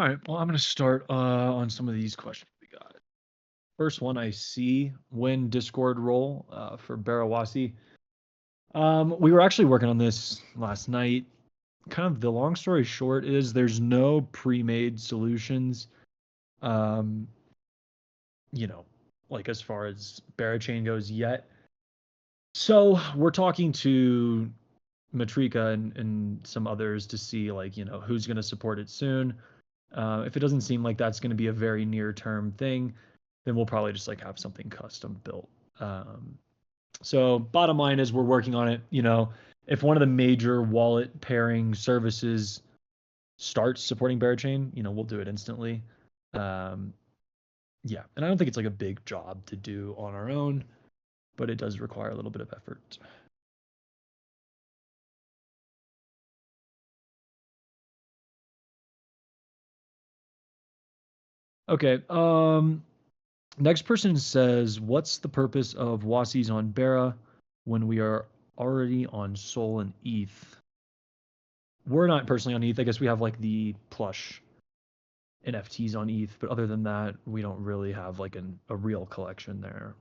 All right. Well, I'm going to start on some of these questions we got. First one I see win Discord role for Barawasi. We were actually working on this last night. Kind of the long story short is there's no pre-made solutions. Um, you know, like as far as Barachain goes yet. So we're talking to Matrika and some others to see like who's going to support it soon. If it doesn't seem like that's going to be a very near term thing, then we'll probably just like have something custom built. Um, so bottom line is we're working on it. If one of the major wallet pairing services starts supporting Barachain, we'll do it instantly. Um, yeah, and I don't think it's like a big job to do on our own, but it does require a little bit of effort. Okay. Next person says, "What's the purpose of Wassies on Bara when we are already on Sol and ETH?" We're not personally on ETH. I guess we have like the plush NFTs on ETH, but other than that, we don't really have like a real collection there.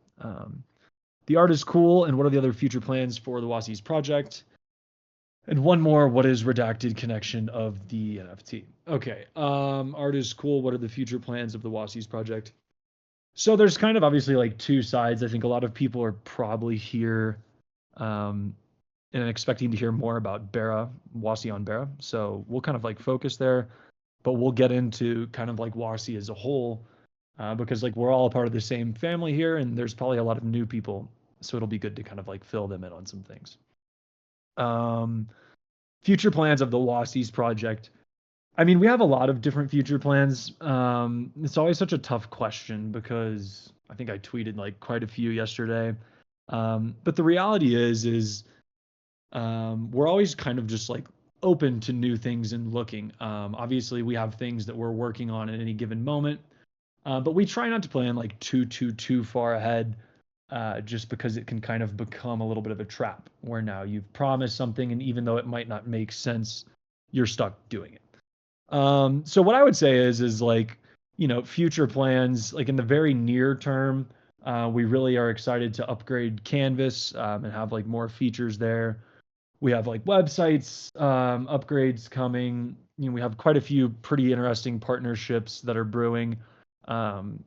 The art is cool, and what are the other future plans for the Wassies project? And one more, what is redacted connection of the NFT? Okay, art is cool. What are the future plans of the Wassies project? So there's kind of obviously like two sides. I think a lot of people are probably here um, and expecting to hear more about Bara, Wassie on Bara. So we'll kind of like focus there, but we'll get into kind of like Wassie as a whole because like we're all a part of the same family here, and there's probably a lot of new people. So it'll be good to kind of like fill them in on some things. Um, Future plans of the Wassies project. I mean, we have a lot of different future plans. It's always such a tough question because I think I tweeted like quite a few yesterday. But the reality is we're always kind of just like open to new things and looking. Obviously, we have things that we're working on at any given moment, but we try not to plan like too far ahead, just because it can kind of become a little bit of a trap where now you've promised something, and even though it might not make sense, you're stuck doing it. So what I would say is like, future plans, like in the very near term, we really are excited to upgrade Canvas and have like more features there. We have like websites upgrades coming. We have quite a few pretty interesting partnerships that are brewing. Um,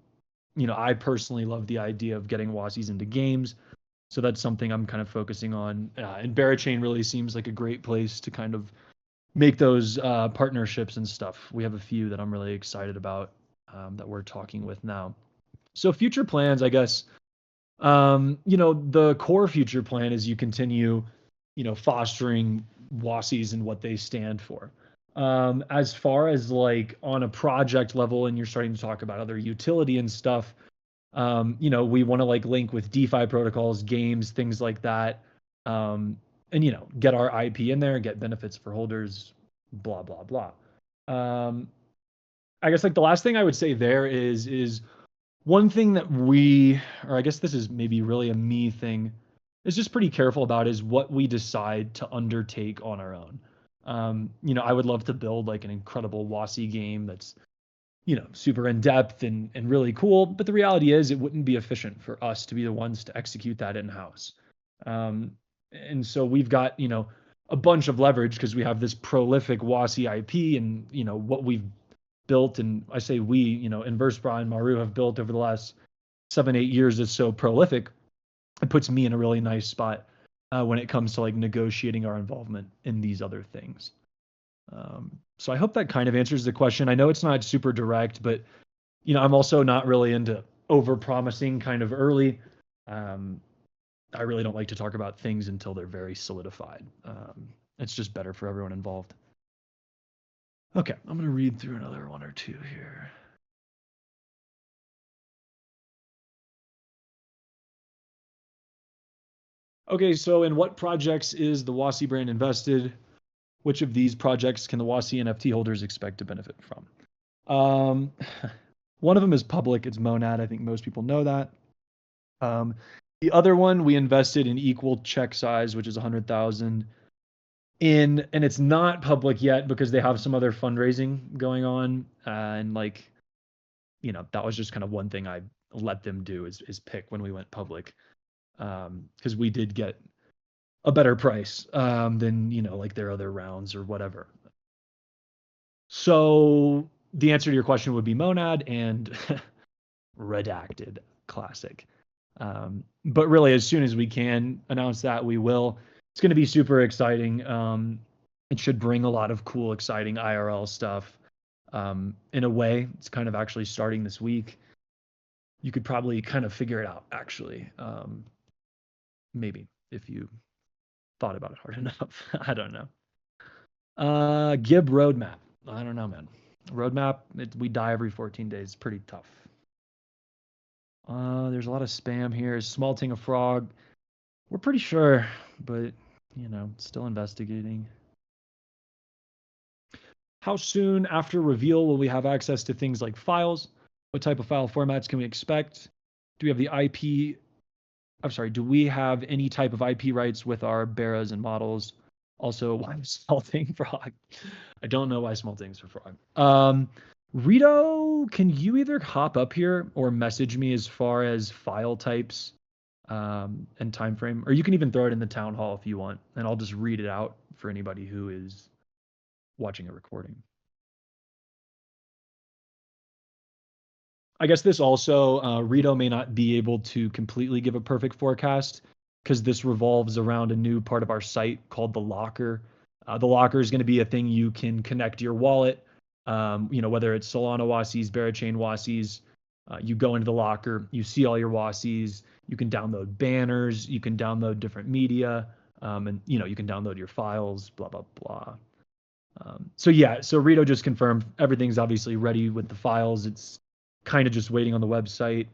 I personally love the idea of getting Wassies into games. So that's something I'm kind of focusing on. And Barachain really seems like a great place to kind of make those partnerships and stuff. We have a few that I'm really excited about that we're talking with now. So future plans, I guess. The core future plan is you continue, fostering Wassies and what they stand for. As far as like on a project level, and you're starting to talk about other utility and stuff, we want to like link with DeFi protocols, games, things like that. And get our IP in there, get benefits for holders, blah blah blah. Um, I guess like the last thing I would say there is one thing that we, or I guess this is maybe really a me thing, is just pretty careful about is what we decide to undertake on our own. I would love to build like an incredible Wassie game that's super in depth and really cool. But the reality is, it wouldn't be efficient for us to be the ones to execute that in house. Um, and so we've got a bunch of leverage because we have this prolific Wassie IP and what we've built. And I say we, Inversebra and Maru have built over the last 7-8 years is so prolific. It puts me in a really nice spot when it comes to like negotiating our involvement in these other things. So I hope that kind of answers the question. I know it's not super direct, but I'm also not really into over promising kind of early. I really don't like to talk about things until they're very solidified. It's just better for everyone involved. Okay, I'm going to read through another one or two here. Okay, so in what projects is the Wassie brand invested? Which of these projects can the Wassie NFT holders expect to benefit from? Um, one of them is public. It's Monad. I think most people know that. The other one we invested in equal check size, which is 100,000 and it's not public yet because they have some other fundraising going on, and like, that was just kind of one thing I let them do is pick when we went public, because we did get a better price than like their other rounds or whatever. So the answer to your question would be Monad and Redacted Classic. But really, as soon as we can announce that, we will. It's going to be super exciting. It should bring a lot of cool, exciting IRL stuff. In a way, it's kind of actually starting this week. You could probably kind of figure it out, actually. Maybe if you thought about it hard enough. I don't know. Gib roadmap. I don't know, man. Roadmap, we die every 14 days. It's pretty tough. There's a lot of spam here. Smalting a frog. We're pretty sure, but still investigating. How soon after reveal will we have access to things like files? What type of file formats can we expect? Do we have the IP? I'm sorry, do we have any type of IP rights with our beras and models? Also, why smalting frog? I don't know why smalting's for frog. Rito, can you either hop up here or message me as far as file types and time frame, or you can even throw it in the town hall if you want, and I'll just read it out for anybody who is watching a recording. I guess this also, Rito may not be able to completely give a perfect forecast because this revolves around a new part of our site called the locker. The locker is going to be a thing you can connect to your wallet. Whether it's Solana Wassies, Berachain Wassies, you go into the locker, you see all your Wassies, you can download banners, you can download different media, and you can download your files, blah, blah, blah. So Rito just confirmed everything's obviously ready with the files. It's kind of just waiting on the website.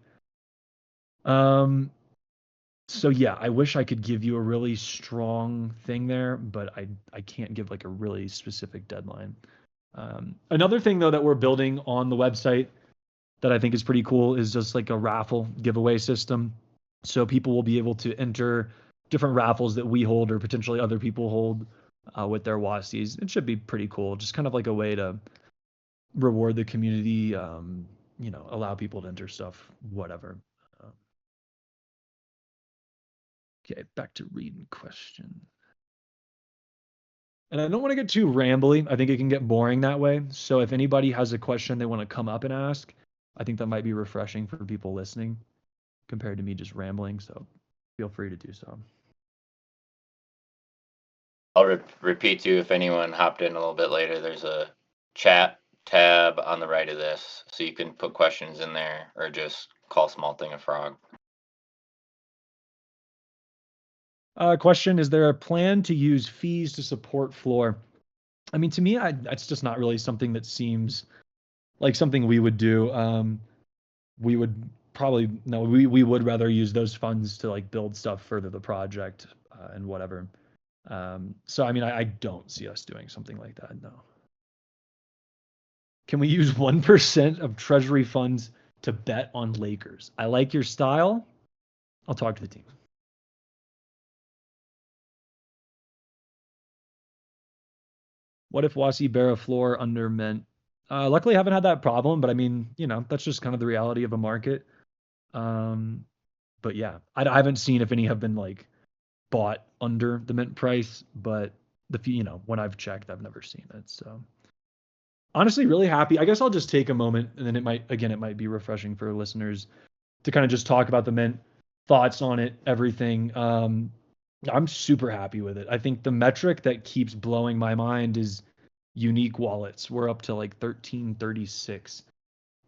So yeah, I wish I could give you a really strong thing there, but I can't give like a really specific deadline. Another thing though that we're building on the website that I think is pretty cool is just like a raffle giveaway system. So people will be able to enter different raffles that we hold or potentially other people hold with their Wassies. It should be pretty cool. Just kind of like a way to reward the community, allow people to enter stuff, whatever. Okay, back to reading question. And I don't want to get too rambly. I think it can get boring that way. So if anybody has a question they want to come up and ask, I think that might be refreshing for people listening compared to me just rambling. So feel free to do so. I'll repeat to you if anyone hopped in a little bit later. There's a chat tab on the right of this, so you can put questions in there or just call Smalting a frog. Question, is there a plan to use fees to support floor? I mean, to me, it's just not really something that seems like something we would do. We would probably, no, we would rather use those funds to like build stuff, further the project and whatever. So, I mean, I don't see us doing something like that, no. Can we use 1% of treasury funds to bet on Lakers? I like your style. I'll talk to the team. What if Wassie Barra floor under mint? Luckily, I haven't had that problem, but I mean, that's just kind of the reality of a market. But yeah, I haven't seen if any have been like bought under the mint price, but when I've checked, I've never seen it. So honestly, really happy. I guess I'll just take a moment, and then it might be refreshing for listeners to kind of just talk about the mint, thoughts on it, everything. I'm super happy with it. I think the metric that keeps blowing my mind is unique wallets. We're up to like 1336,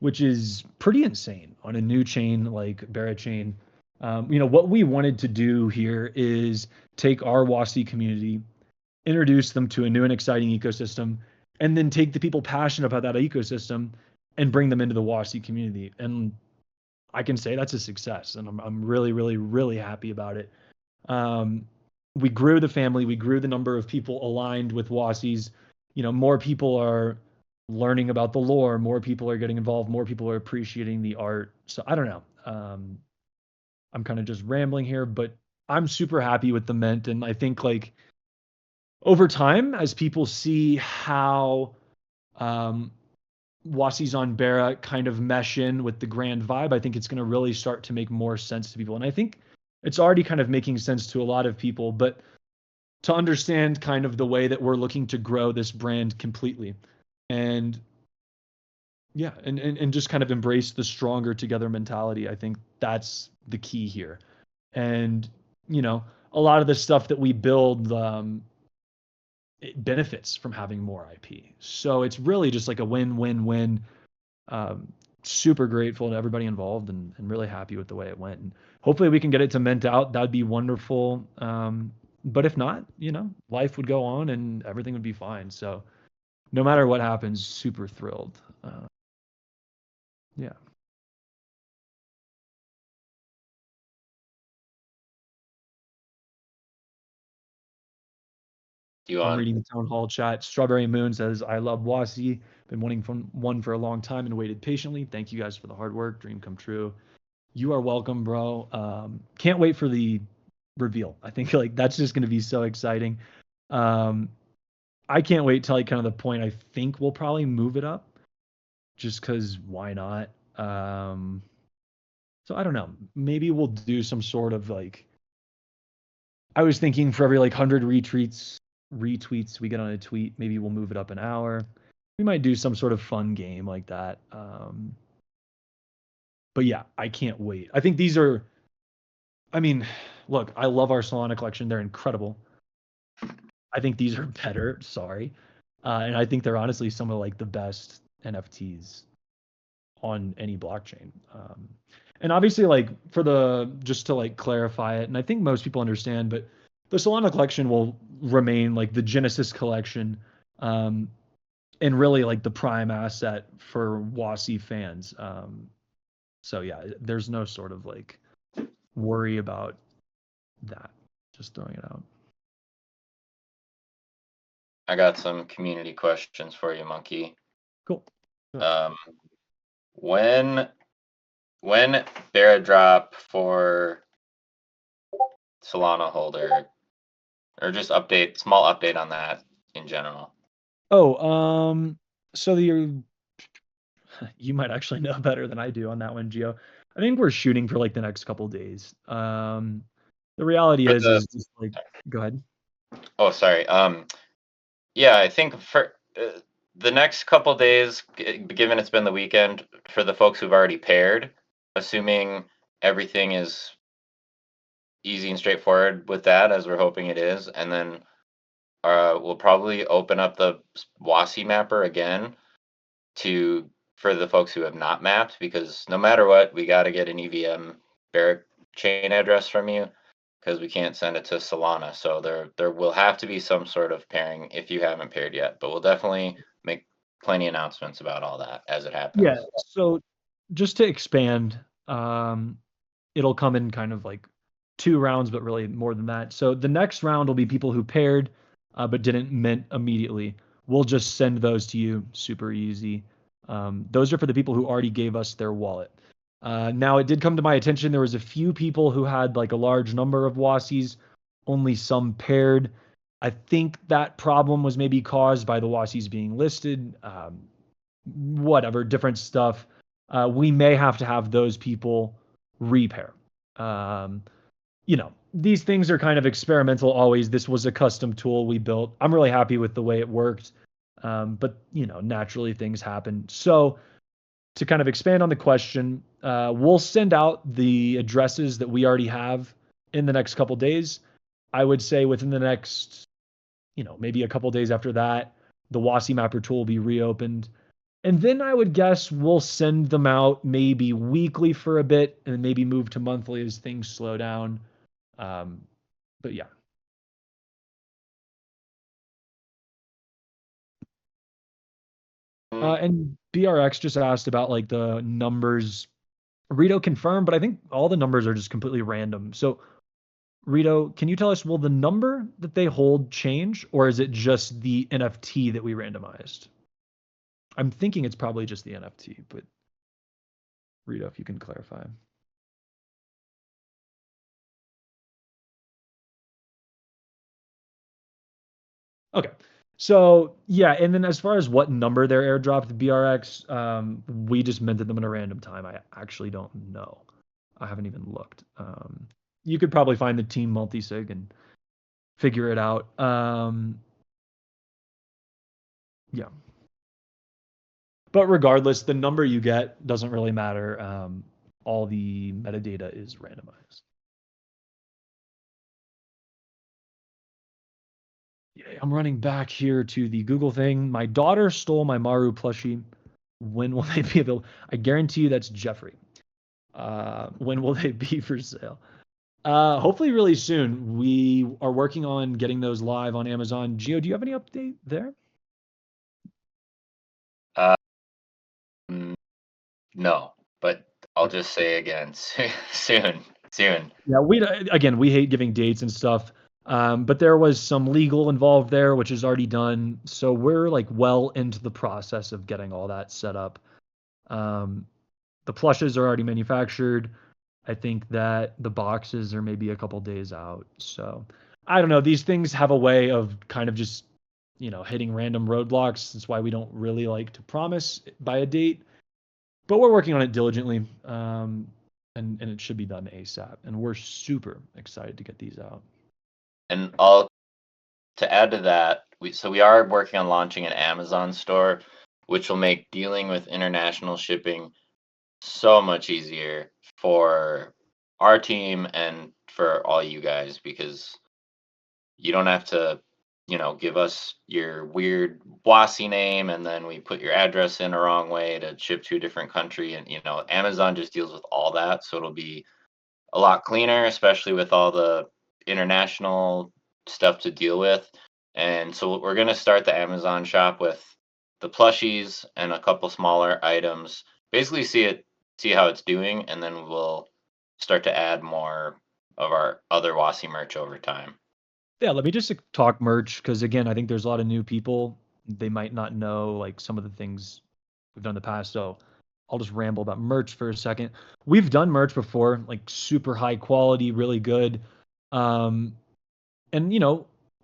which is pretty insane on a new chain like Berachain. What we wanted to do here is take our Wassie community, introduce them to a new and exciting ecosystem, and then take the people passionate about that ecosystem and bring them into the Wassie community. And I can say that's a success, and I'm really, really, really happy about it. We grew the family, we grew the number of people aligned with Wassies. More people are learning about the lore, more people are getting involved, more people are appreciating the art. So I don't know. I'm kind of just rambling here, but I'm super happy with the mint, and I think like over time, as people see how um, Wassie's on Barra kind of mesh in with the grand vibe, I think it's going to really start to make more sense to people. And I think it's already kind of making sense to a lot of people, but to understand kind of the way that we're looking to grow this brand completely. And yeah, and just kind of embrace the stronger together mentality. I think that's the key here. And, you know, a lot of the stuff that we build, it benefits from having more IP. So it's really just like a win-win-win. Super grateful to everybody involved and really happy with the way it went. And hopefully we can get it to mint out. That'd be wonderful. But if not, you know, life would go on and everything would be fine. So no matter what happens, super thrilled. Yeah. Do you I'm want? reading the Townhall chat. Strawberry Moon says, I love Wassie. Been wanting one for a long time and waited patiently. Thank you guys for the hard work. Dream come true. You are welcome, bro. Can't wait for the reveal. I think like that's just going to be so exciting. Um, I can't wait till like kind of the point I think we'll probably move it up just because why not? So I don't know. Maybe we'll do some sort of like, I was thinking for every like 100 retweets we get on a tweet, maybe we'll move it up an hour. We might do some sort of fun game like that. But yeah, I can't wait. I think these are, I mean, look, I love our Solana collection. They're incredible. I think these are better. Sorry. And I think they're honestly some of like the best NFTs on any blockchain. And obviously, like for the just to like clarify it, and I think most people understand, but the Solana collection will remain like the Genesis collection, um, and really like the prime asset for Wassie fans. So yeah, there's no sort of like worry about that. Just throwing it out. I got some community questions for you, Monkey. Cool. Um, when Bear drop for Solana holder, or just small update on that in general. Oh, so the you might actually know better than I do on that one, Gio. I think we're shooting for like the next couple days. The reality For the is just like, go ahead. Oh, sorry. Yeah, I think for the next couple days, given it's been the weekend, for the folks who've already paired, assuming everything is easy and straightforward with that, as we're hoping it is, and then we'll probably open up the Wassie mapper again to for the folks who have not mapped, because no matter what, we got to get an EVM Barrack chain address from you, because we can't send it to Solana. So there will have to be some sort of pairing if you haven't paired yet. But we'll definitely make plenty announcements about all that as it Yeah. happens. So just to expand, it'll come in kind of like 2 rounds, but really more than that. So the next round will be people who paired, but didn't mint immediately. We'll just send those to you, super easy. Those are for the people who already gave us their wallet. Now it did come to my attention there was a few people who had like a large number of Wassies, only some paired. I think that problem was maybe caused by the Wassies being listed. Whatever, different stuff. We may have to have those people repair. Um, you know, these things are kind of experimental always. This was a custom tool we built. I'm really happy with the way it worked. But, you know, naturally things happen. So, to kind of expand on the question, we'll send out the addresses that we already have in the next couple days. I would say within the next, you know, maybe a couple days after that, the Wassie Mapper tool will be reopened. And then I would guess we'll send them out maybe weekly for a bit and maybe move to monthly as things slow down. Um, but yeah. And BRX just asked about like the numbers. Rito confirmed, but I think all the numbers are just completely random. So Rito, can you tell us, will the number that they hold change, or is it just the NFT that we randomized? I'm thinking it's probably just the NFT, but Rito, if you can clarify. Okay. So yeah, and then as far as what number they're airdropped BRX, we just minted them in a random time. I actually don't know. I haven't even looked. You could probably find the team multi-sig and figure it out. Yeah. But regardless, the number you get doesn't really matter. All the metadata is randomized. Yeah, I'm running back here to the Google thing. My daughter stole my Maru plushie. When will they be available? I guarantee you that's Jeffrey. When will they be for sale? Hopefully really soon. We are working on getting those live on Amazon. Gio, do you have any update there? Uh, mm, no, but I'll just say again, soon, soon. Yeah, we hate giving dates and stuff. But there was some legal involved there, which is already done. So we're like well into the process of getting all that set up. Um, the plushes are already manufactured. I think that the boxes are maybe a couple days out. So I don't know. These things have a way of kind of just, hitting random roadblocks. That's why we don't really like to promise by a date, but we're working on it diligently. And it should be done ASAP. And we're super excited to get these out. And I'll to add to that, we are working on launching an Amazon store, which will make dealing with international shipping so much easier for our team and for all you guys because you don't have to, give us your weird Wassie name and then we put your address in a wrong way to ship to a different country. And, Amazon just deals with all that. So it'll be a lot cleaner, especially with all the international stuff to deal with. And so we're going to start the Amazon shop with the plushies and a couple smaller items. Basically see how it's doing and then we'll start to add more of our other Wassie merch over time. Yeah, let me just talk merch because again, I think there's a lot of new people. They might not know like some of the things we've done in the past. So I'll just ramble about merch for a second. We've done merch before, like super high quality, really good. Um, and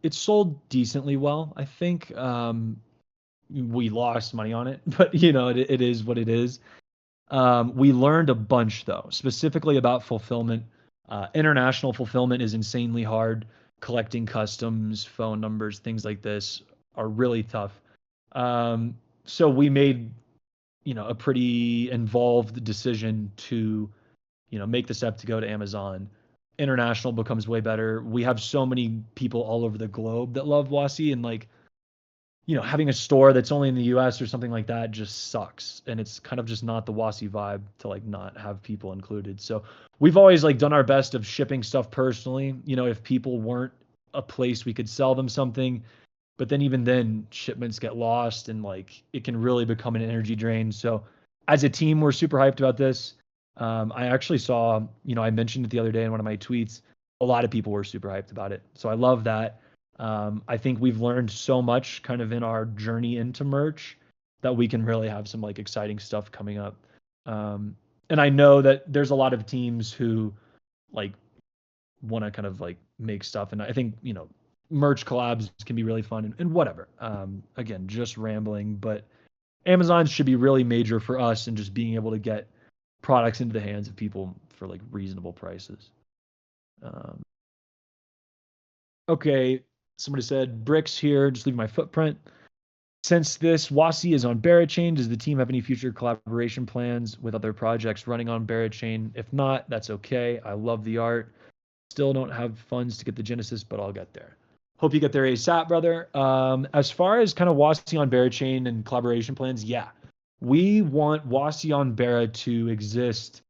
it's sold decently well. I think we lost money on it, but it is what it is. We learned a bunch though, specifically about fulfillment. International fulfillment is insanely hard. Collecting customs, phone numbers, things like this are really tough. So we made, a pretty involved decision to, make the step to go to Amazon. International becomes way better. We have so many people all over the globe that love Wassie, and like, having a store that's only in the US or something like that just sucks. And it's kind of just not the Wassie vibe to like not have people included. So we've always like done our best of shipping stuff personally. If people weren't a place we could sell them something, but then even then shipments get lost and like it can really become an energy drain. So as a team, we're super hyped about this. I actually saw, I mentioned it the other day in one of my tweets. A lot of people were super hyped about it. So I love that. I think we've learned so much kind of in our journey into merch that we can really have some like exciting stuff coming up. And I know that there's a lot of teams who like want to kind of like make stuff. And I think, merch collabs can be really fun and whatever. Again, just rambling, but Amazon should be really major for us and just being able to get products into the hands of people for like reasonable prices. Um, okay, somebody said bricks here. Just leave my footprint. Since this Wassie is on Barachain, does the team have any future collaboration plans with other projects running on Barachain? If not, that's okay. I love the art. Still don't have funds to get the Genesis, but I'll get there. Hope you get there ASAP, brother. As far as kind of Wassie on Barachain and collaboration plans, yeah. We want Wassie on Bara to exist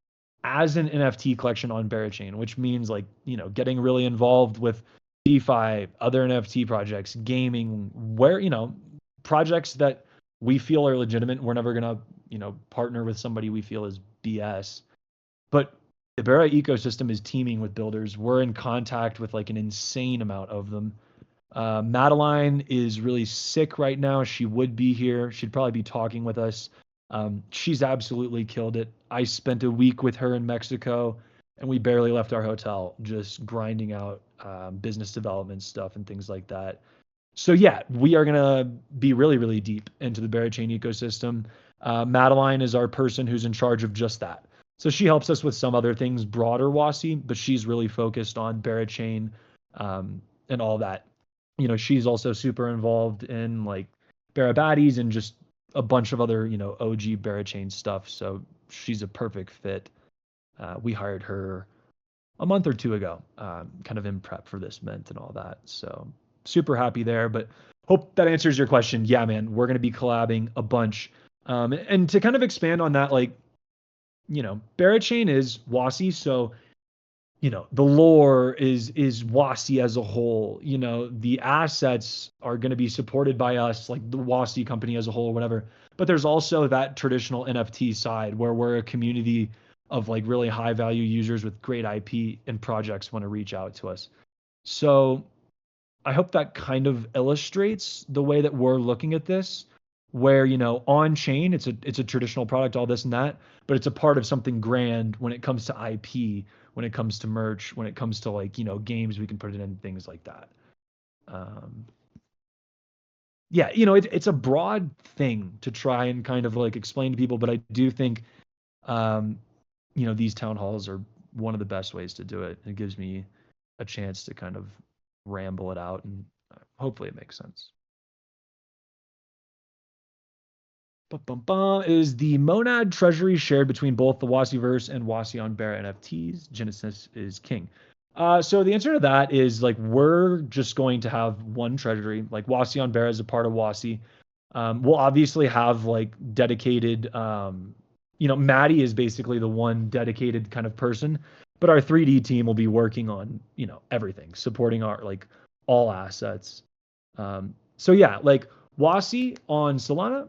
as an NFT collection on Barachain, which means like, getting really involved with DeFi, other NFT projects, gaming, where, projects that we feel are legitimate. We're never gonna, partner with somebody we feel is BS. But the Bara ecosystem is teeming with builders. We're in contact with like an insane amount of them. Madeline is really sick right now. She would be here. She'd probably be talking with us. She's absolutely killed it. I spent a week with her in Mexico, and we barely left our hotel, just grinding out business development stuff and things like that. So yeah, we are gonna be really, really deep into the Berachain ecosystem. Madeline is our person who's in charge of just that. So she helps us with some other things, broader Wassie, but she's really focused on Berachain and all that. She's also super involved in like Barabaddies and just a bunch of other, OG Berachain stuff. So she's a perfect fit. We hired her a month or two ago, kind of in prep for this mint and all that. So super happy there. But hope that answers your question. Yeah, man, we're going to be collabing a bunch. And to kind of expand on that, like, Berachain is Wassie, so the lore is Wassie as a whole. The assets are going to be supported by us, like the Wassie company as a whole, or whatever. But there's also that traditional NFT side where we're a community of like really high value users with great IP and projects want to reach out to us. So I hope that kind of illustrates the way that we're looking at this, where on chain it's a traditional product, all this and that, but it's a part of something grand when it comes to IP, when it comes to merch, when it comes to like games we can put it in, things like that. Yeah, it's a broad thing to try and kind of like explain to people, but I do think these town halls are one of the best ways to do it. It gives me a chance to kind of ramble it out, and hopefully it makes sense. Is the Monad treasury shared between both the Wassieverse and Wassie on Bear NFTs? Genesis is king. So the answer to that is like we're just going to have one treasury, like Wassie on Bear is a part of Wassie. We'll obviously have like dedicated. Maddie is basically the one dedicated kind of person, but our 3D team will be working on everything, supporting our like all assets. So yeah, like Wassie on Solana,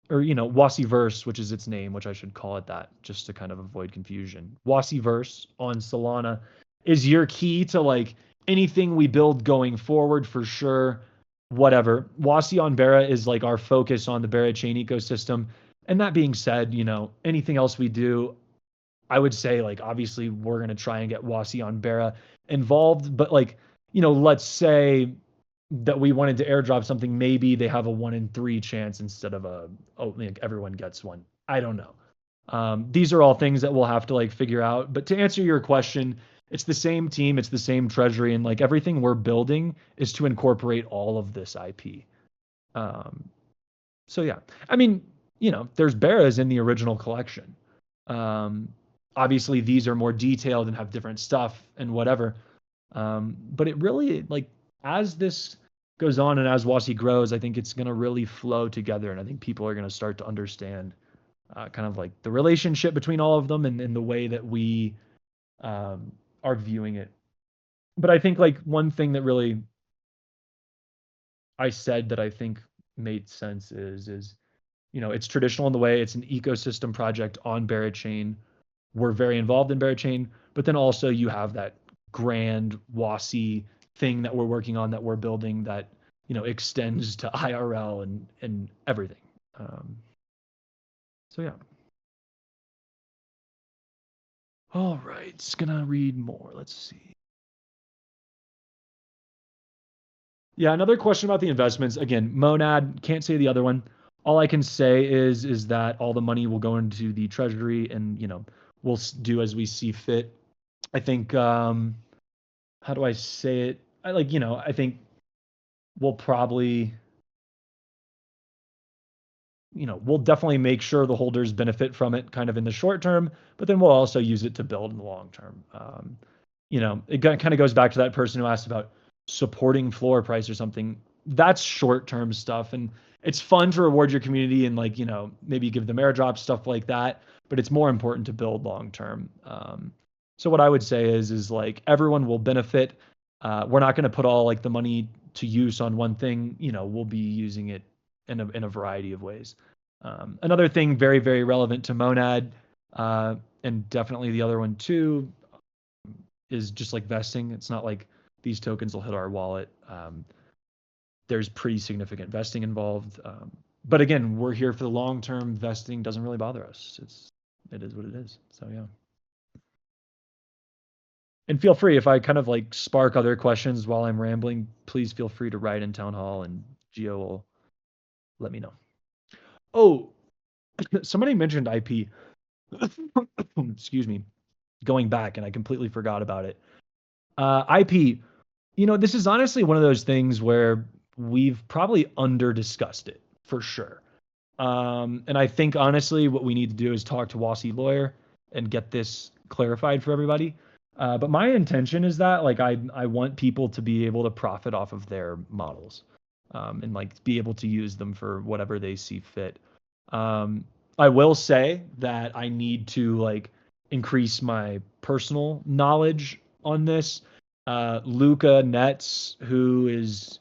or Wassieverse, which is its name, which I should call it that just to kind of avoid confusion. Wassieverse on Solana is your key to like anything we build going forward for sure. Whatever. Wassie on Bera is like our focus on the Bera chain ecosystem. And that being said, anything else we do, I would say like obviously we're gonna try and get Wassie on Bera involved, but like let's say that we wanted to airdrop something, maybe they have a 1 in 3 chance instead of like everyone gets one. I don't know. These are all things that we'll have to like figure out. But to answer your question, it's the same team, it's the same treasury, and like everything we're building is to incorporate all of this IP. So yeah, I mean, there's Beras in the original collection. Obviously, these are more detailed and have different stuff and whatever. But it really like as this goes on and as Wassie grows, I think it's going to really flow together, and I think people are going to start to understand kind of like the relationship between all of them and the way that we are viewing it. But I think like one thing that really I said that I think made sense is it's traditional in the way it's an ecosystem project on Berachain. We're very involved in Berachain, but then also you have that grand Wassie thing that we're working on, that we're building, that extends to IRL and everything. So yeah. All right, it's gonna read more. Let's see. Yeah, another question about the investments. Again, Monad, can't say the other one. All I can say is that all the money will go into the treasury, and we'll do as we see fit. I think how do I say it? I think we'll probably we'll definitely make sure the holders benefit from it kind of in the short term, but then we'll also use it to build in the long term. It kind of goes back to that person who asked about supporting floor price or something. That's short term stuff, and it's fun to reward your community and like maybe give them airdrops, stuff like that. But it's more important to build long term. So what I would say is like everyone will benefit. We're not going to put all like the money to use on one thing. We'll be using it in a variety of ways. Another thing very, very relevant to Monad, and definitely the other one too, is just like vesting. It's not like these tokens will hit our wallet. There's pretty significant vesting involved. But again, we're here for the long term. Vesting doesn't really bother us. It is what it is. So yeah. And feel free if I kind of like spark other questions while I'm rambling, please feel free to write in Townhall and Geo will let me know. Oh, somebody mentioned IP. Excuse me. Going back, and I completely forgot about it. IP, this is honestly one of those things where we've probably under discussed it for sure. And I think honestly, what we need to do is talk to Wassie lawyer and get this clarified for everybody. But my intention is that like I want people to be able to profit off of their models, and like be able to use them for whatever they see fit. I will say that I need to like increase my personal knowledge on this. Luca Nets, who is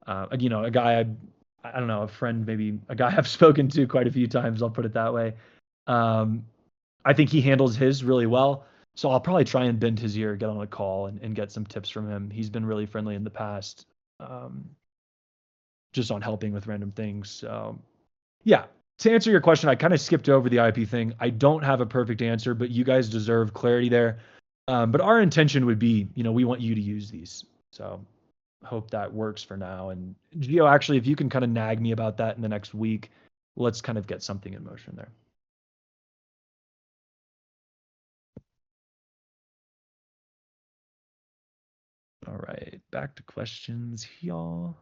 a guy I don't know, a friend, maybe a guy I've spoken to quite a few times. I'll put it that way. Um, I think he handles his really well. So I'll probably try and bend his ear, get on a call and get some tips from him. He's been really friendly in the past, just on helping with random things. So yeah, to answer your question, I kind of skipped over the IP thing. I don't have a perfect answer, but you guys deserve clarity there. But our intention would be, we want you to use these. So hope that works for now. And Geo, actually, if you can kind of nag me about that in the next week, let's kind of get something in motion there. All right, back to questions, y'all.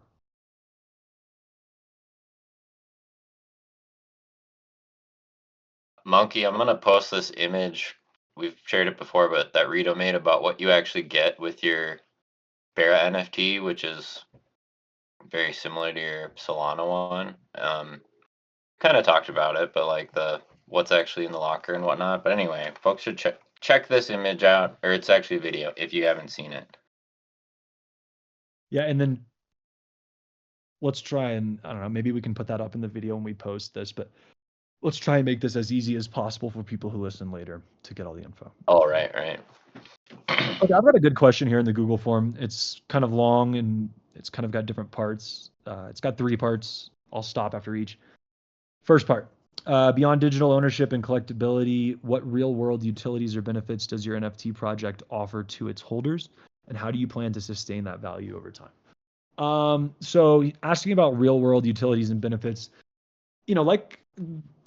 Monkey, I'm gonna post this image. We've shared it before, but that Rito made about what you actually get with your Barra NFT, which is very similar to your Solana one. Kind of talked about it, but like the what's actually in the locker and whatnot. But anyway, folks should check this image out, or it's actually a video if you haven't seen it. Yeah, and then let's try and I don't know, maybe we can put that up in the video when we post this, but let's try and make this as easy as possible for people who listen later to get all the info. All right, right. Okay, I've got a good question here in the Google form. It's kind of long and it's kind of got different parts. It's got 3 parts. I'll stop after each. First part, beyond digital ownership and collectability, what real world utilities or benefits does your NFT project offer to its holders? And how do you plan to sustain that value over time? So asking about real world utilities and benefits, like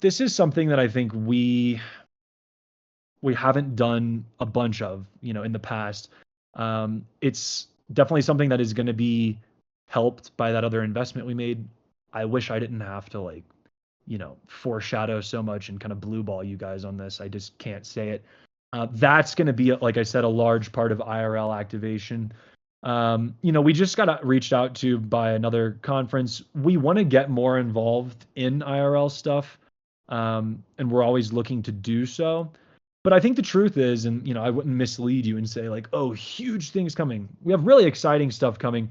this is something that I think we haven't done a bunch of, in the past. It's definitely something that is going to be helped by that other investment we made. I wish I didn't have to like, foreshadow so much and kind of blue ball you guys on this. I just can't say it. That's going to be, like I said, a large part of IRL activation. We just got reached out to by another conference. We want to get more involved in IRL stuff, and we're always looking to do so. But I think the truth is, and I wouldn't mislead you and say like, oh, huge things coming. We have really exciting stuff coming,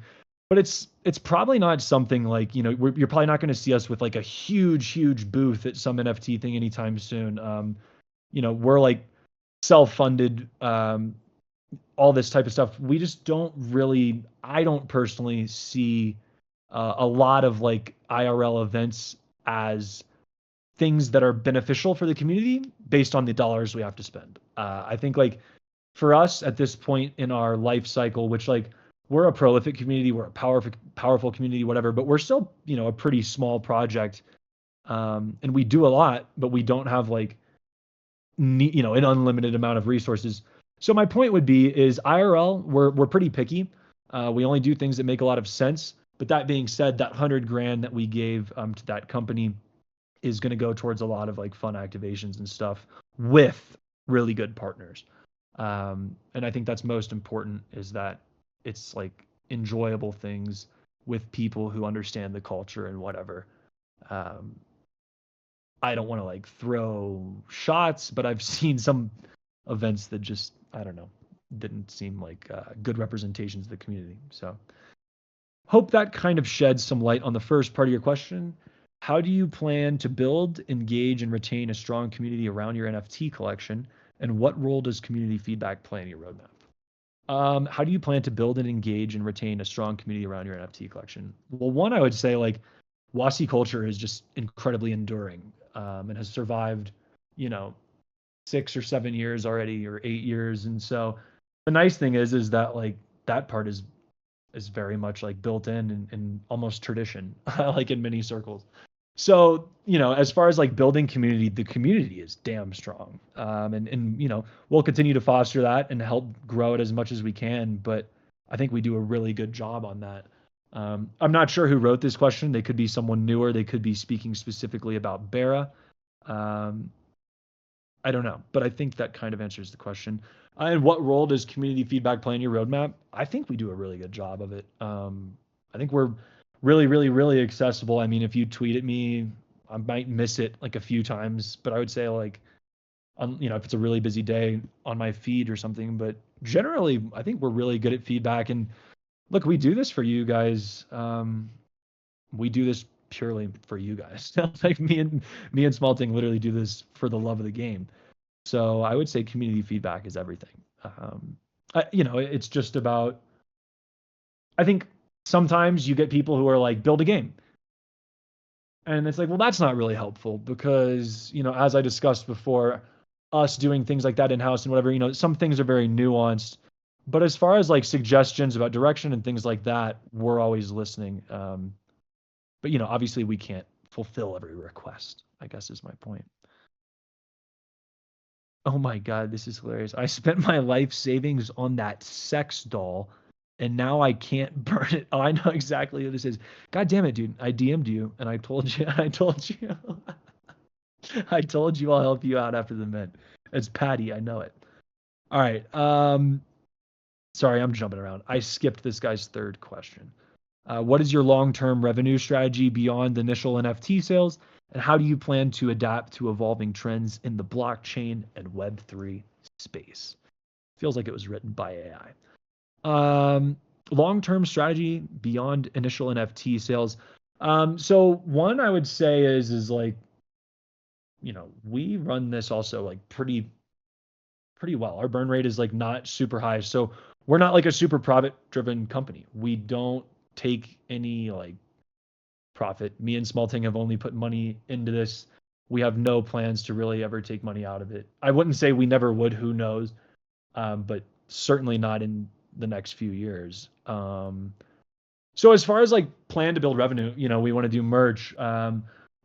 but it's probably not something like you're probably not going to see us with like a huge booth at some NFT thing anytime soon. We're like self-funded, all this type of stuff. We just don't really. I don't personally see a lot of like IRL events as things that are beneficial for the community based on the dollars we have to spend. I think like for us at this point in our life cycle, which like we're a prolific community, we're a powerful community, whatever, but we're still, a pretty small project. And we do a lot, but we don't have like, an unlimited amount of resources. So my point would be is IRL, we're pretty picky. We only do things that make a lot of sense. But that being said, that $100,000 that we gave to that company is going to go towards a lot of like fun activations and stuff with really good partners. And I think that's most important is that it's like enjoyable things with people who understand the culture and whatever. I don't want to like throw shots, but I've seen some events that just, I don't know, didn't seem like good representations of the community. So hope that kind of sheds some light on the first part of your question. How do you plan to build, engage, and retain a strong community around your NFT collection? And what role does community feedback play in your roadmap? How do you plan to build and engage and retain a strong community around your NFT collection? Well, one, I would say like Wassie culture is just incredibly enduring, and has survived, 6 or 7 years already, or 8 years. And so The nice thing is that like that part is very much like built in almost tradition, like in many circles. So, as far as like building community, the community is damn strong. And we'll continue to foster that and help grow it as much as we can. But I think we do a really good job on that. I'm not sure who wrote this question. They could be someone newer. They could be speaking specifically about Bera. Um, I don't know, but I think that kind of answers the question. And what role does community feedback play in your roadmap? I think we do a really good job of it. I think we're really, really, really accessible. I mean, if you tweet at me, I might miss it like a few times, but I would say like, if it's a really busy day on my feed or something. But generally, I think we're really good at feedback. And look, we do this for you guys. We do this purely for you guys. Like me and Smalting literally do this for the love of the game. So I would say community feedback is everything. It's just about. I think sometimes you get people who are like, build a game, and it's like, well, that's not really helpful because as I discussed before, us doing things like that in house and whatever, some things are very nuanced. But as far as like suggestions about direction and things like that, we're always listening. But obviously we can't fulfill every request, I guess is my point. Oh my God, this is hilarious. I spent my life savings on that sex doll and now I can't burn it. Oh, I know exactly what this is. God damn it, dude. I DM'd you and I told you, I told you, I told you I'll help you out after the mint. It's Patty. I know it. All right. Sorry, I'm jumping around. I skipped this guy's third question. What is your long-term revenue strategy beyond the initial NFT sales, and how do you plan to adapt to evolving trends in the blockchain and Web3 space? Feels like it was written by AI. Long-term strategy beyond initial NFT sales. So one I would say is like, we run this also like pretty well. Our burn rate is like not super high. So we're not like a super profit driven company. We don't take any like profit. Me and Smalting have only put money into this. We have no plans to really ever take money out of it. I wouldn't say we never would, who knows? But certainly not in the next few years. So as far as like plan to build revenue, we want to do merch.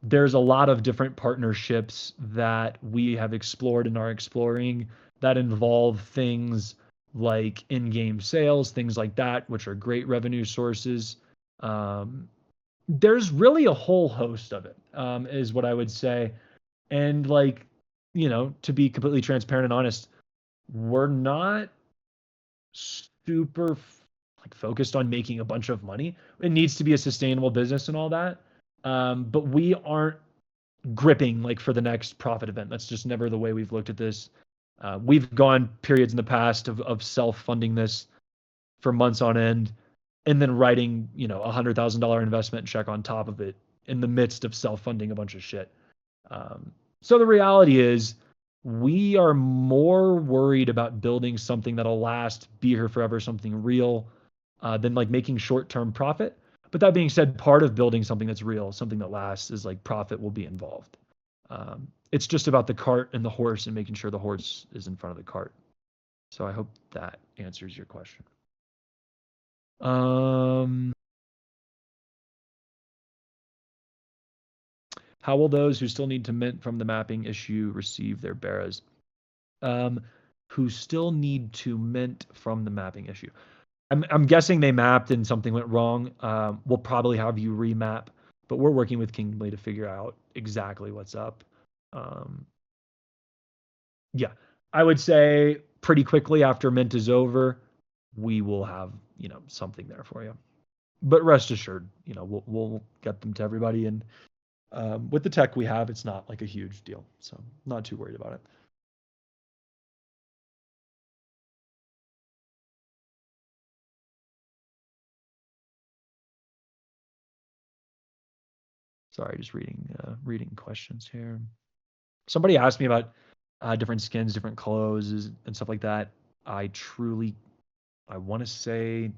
There's a lot of different partnerships that we have explored and are exploring that involve things like in-game sales, things like that, which are great revenue sources. There's really a whole host of it, is what I would say. And like, to be completely transparent and honest, we're not super like focused on making a bunch of money. It needs to be a sustainable business and all that. But we aren't gripping like for the next profit event. That's just never the way we've looked at this. We've gone periods in the past of self-funding this for months on end, and then writing $100,000 investment check on top of it in the midst of self-funding a bunch of shit. So the reality is, we are more worried about building something that'll last, be here forever, something real, than like making short-term profit. But that being said, part of building something that's real, something that lasts, is like profit will be involved. It's just about the cart and the horse and making sure the horse is in front of the cart. So I hope that answers your question. How will those who still need to mint from the mapping issue receive their beras? Who still need to mint from the mapping issue. I'm guessing they mapped and something went wrong. We'll probably have you remap, but we're working with Kingly to figure out exactly what's up. Yeah, I would say pretty quickly after mint is over, we will have something there for you. But rest assured, we'll get them to everybody, and with the tech we have, it's not like a huge deal, so not too worried about it. Sorry, just reading questions here. Somebody asked me about different skins, different clothes, and stuff like that. I want to say,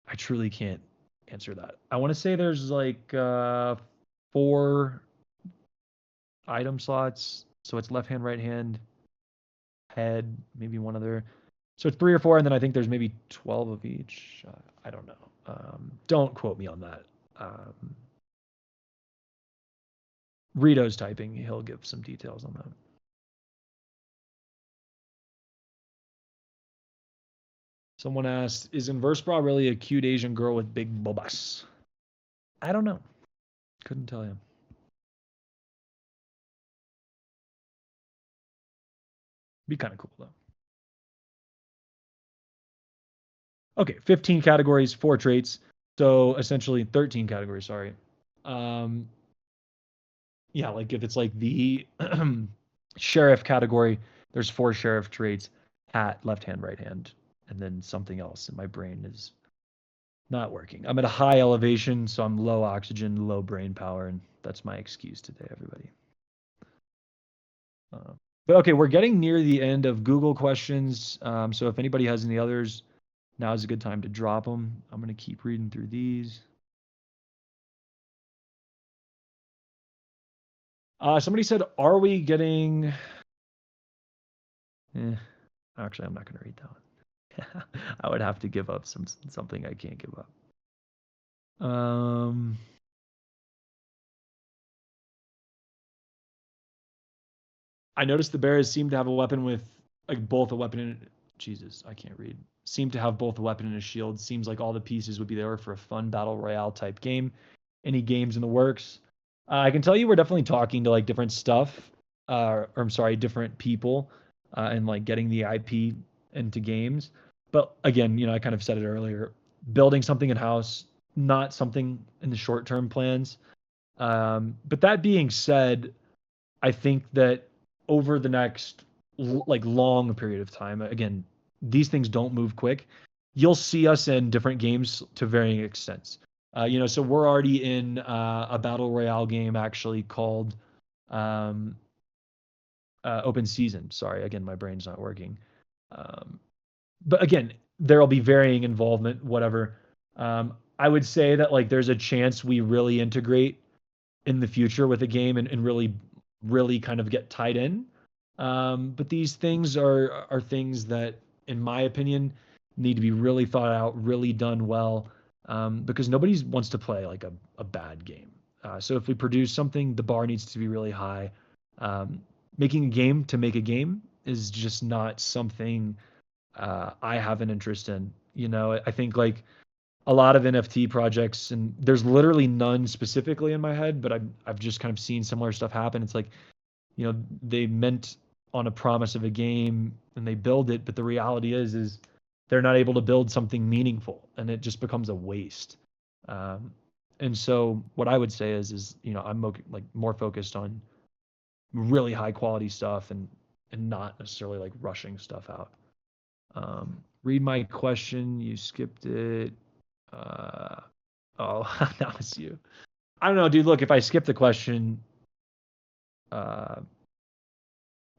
I truly can't answer that. I want to say there's like 4 item slots, so it's left hand, right hand, head, maybe one other. So it's 3 or 4, and then I think there's maybe 12 of each. I don't know. Don't quote me on that. Rito's typing. He'll give some details on that. Someone asked, is Inversebra really a cute Asian girl with big bobas? I don't know. Couldn't tell you. Be kind of cool, though. Okay, 15 categories, 4 traits. So essentially 13 categories, sorry. Yeah, like if it's like the sheriff category, there's 4 sheriff traits, hat, left hand, right hand, and then something else. And my brain is not working. I'm at a high elevation, so I'm low oxygen, low brain power, and that's my excuse today, everybody. But okay, we're getting near the end of Google questions. So if anybody has any others, now is a good time to drop them. I'm going to keep reading through these. Somebody said, are we getting... Actually, I'm not going to read that one. I would have to give up something I can't give up. I noticed the bears seem to have a weapon with like both a weapon and Jesus, I can't read. Seem to have both a weapon and a shield. Seems like all the pieces would be there for a fun battle royale type game. Any games in the works? I can tell you we're definitely talking to like different stuff, or I'm sorry, different people, and like getting the IP into games. But again, you know, I kind of said it earlier. Building something in house, not something in the short term plans. But that being said, I think that over the next like long period of time, again, these things don't move quick. You'll see us in different games to varying extents. You know, so we're already in a battle royale game actually called Open Season. Sorry, again, my brain's not working. But again, there'll be varying involvement, whatever. I would say that like there's a chance we really integrate in the future with a game and really kind of get tied in. But these things are things that, in my opinion, need to be really thought out, really done well, because nobody wants to play like a bad game. So if we produce something, the bar needs to be really high. Making a game to make a game is just not something I have an interest in. You know, I think like a lot of NFT projects, and there's literally none specifically in my head, but I've just kind of seen similar stuff happen. It's like, you know, they meant on a promise of a game and they build it, but the reality is they're not able to build something meaningful, and it just becomes a waste. And so what I would say is you know, I'm like more focused on really high quality stuff and not necessarily like rushing stuff out. Read my question. You skipped it. Oh, that was you. I don't know, dude. Look, if I skip the question,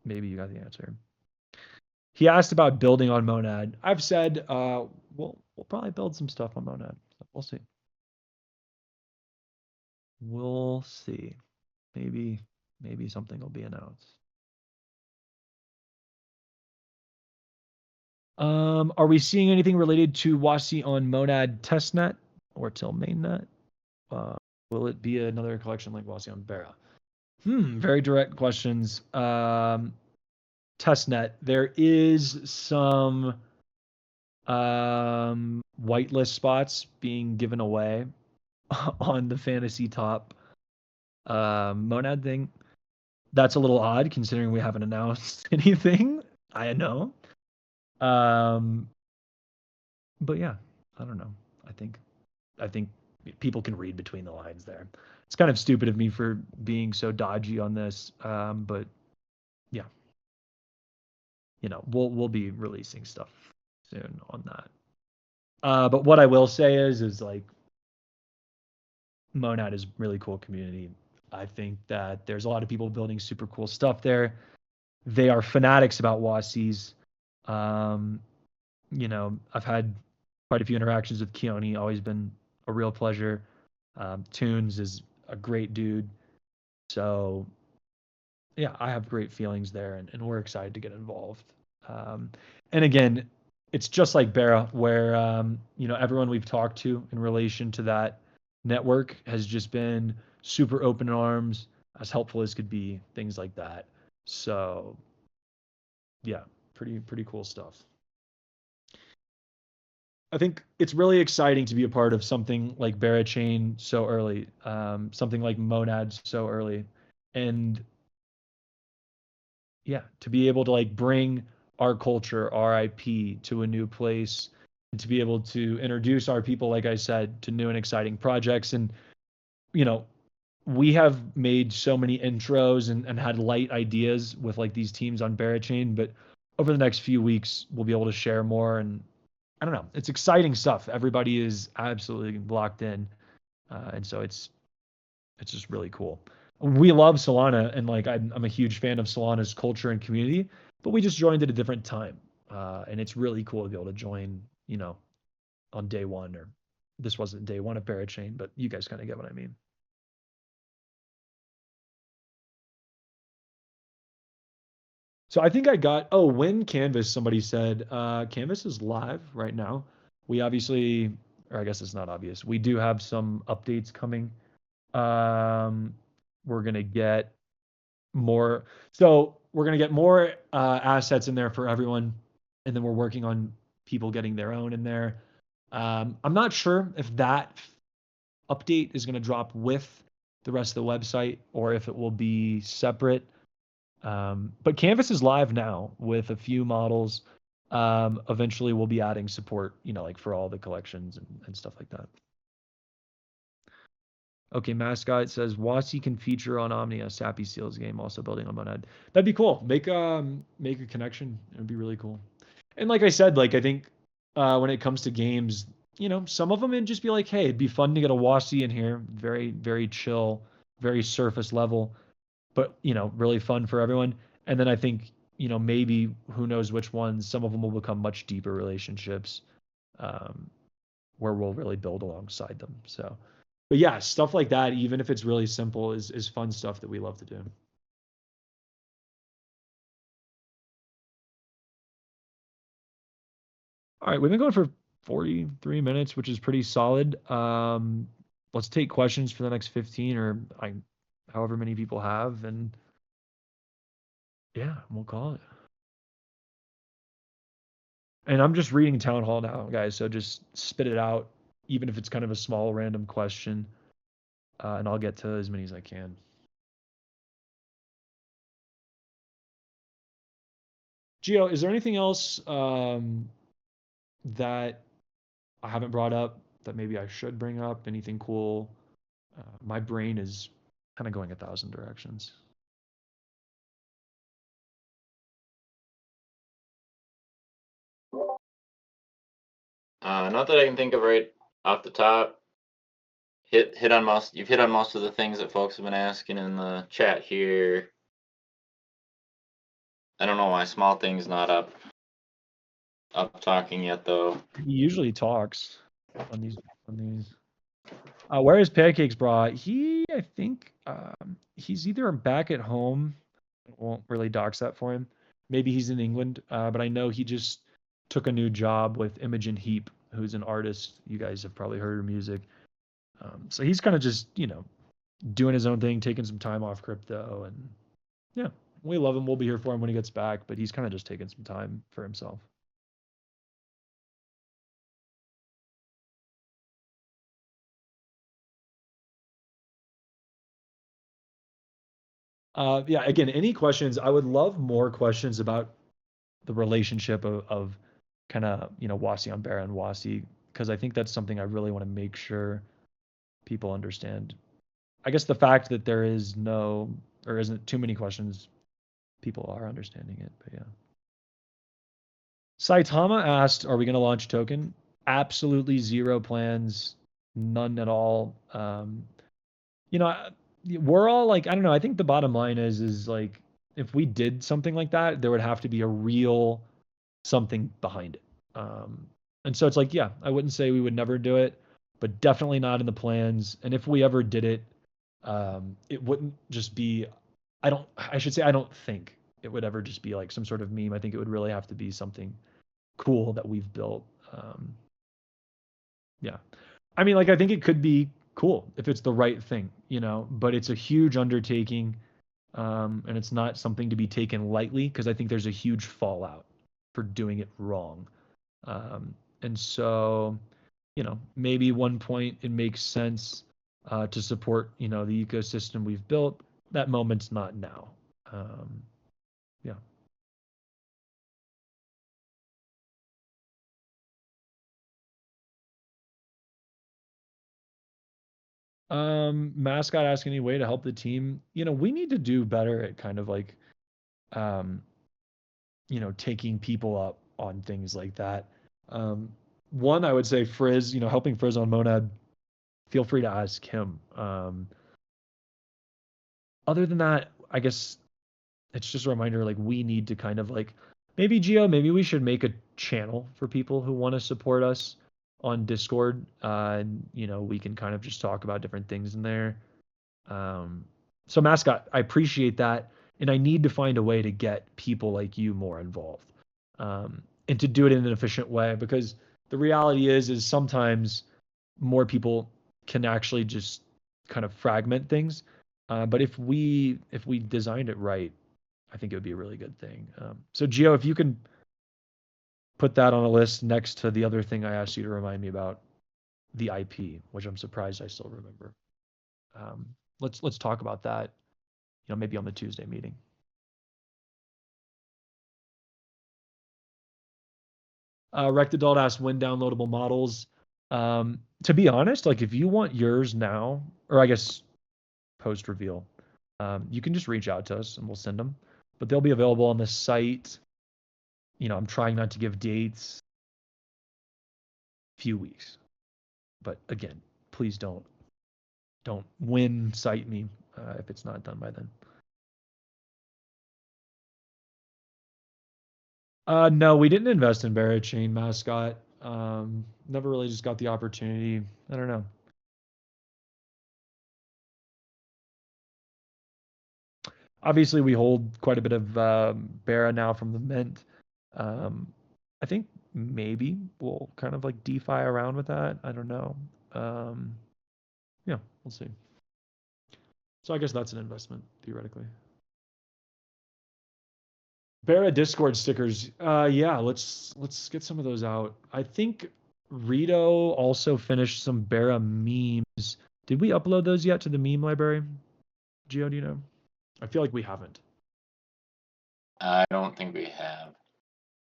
maybe you got the answer. He asked about building on Monad. I've said we'll probably build some stuff on Monad. So we'll see. We'll see. Maybe something will be announced. Are we seeing anything related to Wassie on Monad testnet or till mainnet? Will it be another collection like Wassie on Vera? Very direct questions. Testnet, there is some whitelist spots being given away on the fantasy top Monad thing. That's a little odd considering we haven't announced anything. I know. But yeah, I don't know. I think people can read between the lines there. It's kind of stupid of me for being so dodgy on this, but yeah, you know, we'll be releasing stuff soon on that. But what I will say is like Monad is really cool community. I think that there's a lot of people building super cool stuff there. They are fanatics about Wassies. You know, I've had quite a few interactions with Keone, always been a real pleasure. Tunes is a great dude. So yeah, I have great feelings there, and we're excited to get involved. And again, it's just like Barra, where everyone we've talked to in relation to that network has just been super open arms, as helpful as could be, things like that. So yeah, pretty cool stuff. I think it's really exciting to be a part of something like Barachain so early, something like Monad so early, and yeah, to be able to like bring our culture, our IP to a new place, and to be able to introduce our people, like I said, to new and exciting projects. And you know, we have made so many intros and had light ideas with like these teams on Barachain, but over the next few weeks, we'll be able to share more. And I don't know, it's exciting stuff. Everybody is absolutely locked in, and so it's just really cool. We love Solana, and like I'm a huge fan of Solana's culture and community, but we just joined at a different time, and it's really cool to be able to join, on day one. Or this wasn't day one of Barachain, but you guys kind of get what I mean. So I think I got when Canvas, somebody said Canvas is live right now. We obviously, or I guess it's not obvious. We do have some updates coming. Um, we're gonna get more. So we're gonna get more assets in there for everyone, and then we're working on people getting their own in there. I'm not sure if that update is gonna drop with the rest of the website or if it will be separate. But Canvas is live now with a few models. Eventually, we'll be adding support, like for all the collections and stuff like that. Okay, Mascot says Wassie can feature on Omnia Sappy Seals game, also building on Monad. That'd be cool. Make a connection. It'd be really cool. And like I said, like I think when it comes to games, some of them it'd just be like, hey, it'd be fun to get a Wassie in here. Very, very chill, very surface level, but really fun for everyone. And then I think, maybe who knows which ones, some of them will become much deeper relationships, um, where we'll really build alongside them. So but yeah, stuff like that, even if it's really simple, is fun stuff that we love to do. All right, we've been going for 43 minutes, which is pretty solid. Let's take questions for the next 15 or however many people have, and yeah, we'll call it. And I'm just reading Townhall now, guys, so just spit it out, even if it's kind of a small random question, and I'll get to as many as I can. Gio, is there anything else that I haven't brought up that maybe I should bring up? Anything cool? My brain is kind of going 1,000 directions. Not that I can think of right off the top. You've hit on most of the things that folks have been asking in the chat here. I don't know why Small Thing's not up talking yet though. He usually talks on these. Where is Pancakes Bra? I think, he's either back at home. Won't really dox that for him. Maybe he's in England, but I know he just took a new job with Imogen Heap, who's an artist. You guys have probably heard her music. So he's kind of just, doing his own thing, taking some time off crypto, and yeah, we love him. We'll be here for him when he gets back, but he's kind of just taking some time for himself. Yeah, again, any questions? I would love more questions about the relationship of kind of, Wassie on Bear and Wassie, because I think that's something I really want to make sure people understand. I guess the fact that there is no or isn't too many questions, people are understanding it, but yeah. Saitama asked, are we going to launch token? Absolutely zero plans, none at all. We're all like, I don't know. I think the bottom line is like, if we did something like that, there would have to be a real something behind it. And so it's like, yeah, I wouldn't say we would never do it, but definitely not in the plans. And if we ever did it, it wouldn't just be, I should say, I don't think it would ever just be like some sort of meme. I think it would really have to be something cool that we've built. Yeah. I mean, like, I think it could be cool if it's the right thing, but it's a huge undertaking. And it's not something to be taken lightly because I think there's a huge fallout for doing it wrong. And so, maybe one point it makes sense to support, the ecosystem we've built. That moment's not now. Yeah. Mascot asking any way to help the team. We need to do better at kind of like, um, taking people up on things like that. One, I would say Frizz, helping Frizz on Monad, feel free to ask him. Other than that, I guess it's just a reminder, like, we need to kind of like, maybe Geo, maybe we should make a channel for people who want to support us on Discord. And, we can kind of just talk about different things in there. So Mascot, I appreciate that. And I need to find a way to get people like you more involved. And to do it in an efficient way, because the reality is sometimes more people can actually just kind of fragment things. But if we designed it right, I think it would be a really good thing. So Gio, if you can put that on a list next to the other thing I asked you to remind me about, the IP, which I'm surprised I still remember. Let's talk about that, maybe on the Tuesday meeting. Rectadult asked when downloadable models. To be honest, like, if you want yours now, or I guess post reveal, you can just reach out to us and we'll send them. But they'll be available on the site. I'm trying not to give dates. Few weeks. But again, please don't cite me if it's not done by then. No, we didn't invest in Barachain, Mascot. Never really just got the opportunity. I don't know. Obviously, we hold quite a bit of Bara now from the mint. I think maybe we'll kind of like DeFi around with that. I don't know. Yeah, we'll see. So I guess that's an investment, theoretically. Bara Discord stickers. Yeah, let's get some of those out. I think Rito also finished some Bara memes. Did we upload those yet to the meme library? Gio, do you know? I feel like we haven't. I don't think we have.